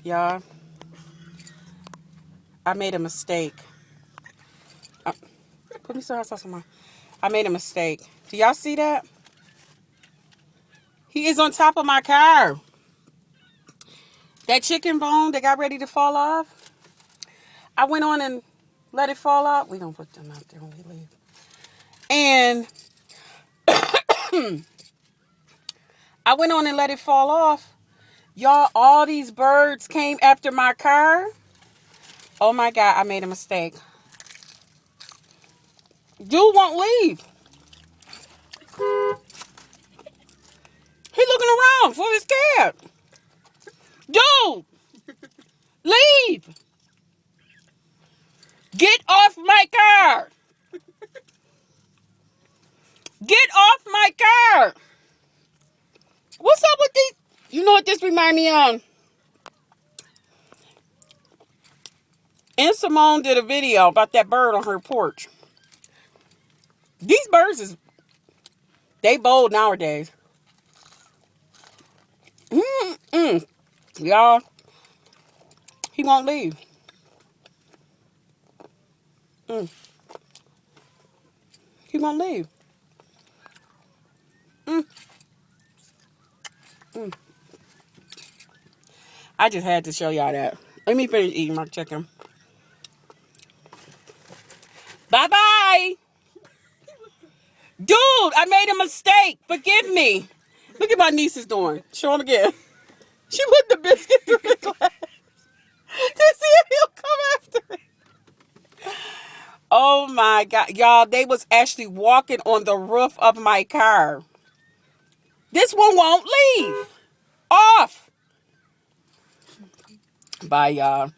Y'all, I made a mistake. Put me some hot sauce on mine. I made a mistake. Do y'all see that? He is on top of my car. That chicken bone that got ready to fall off, I went on and let it fall off. We don't put them out there when we leave. And I went on and let it fall off. Y'all, all these birds came after my car. Oh my God, I made a mistake. Dude won't leave. He looking around for his cab. Dude, leave. Get off my car. Get off my car. What's up with these? You know what this remind me of? And Simone did a video about that bird on her porch. These birds they bold nowadays. Y'all, he won't leave. He won't leave. I just had to show y'all that. Let me finish eating my chicken. Bye-bye. Dude, I made a mistake. Forgive me. Look at my niece is doing. Show him again. She put the biscuit through the glass. To see if he'll come after it. Oh my God. Y'all, they was actually walking on the roof of my car. This one won't leave. Off. Bye, y'all.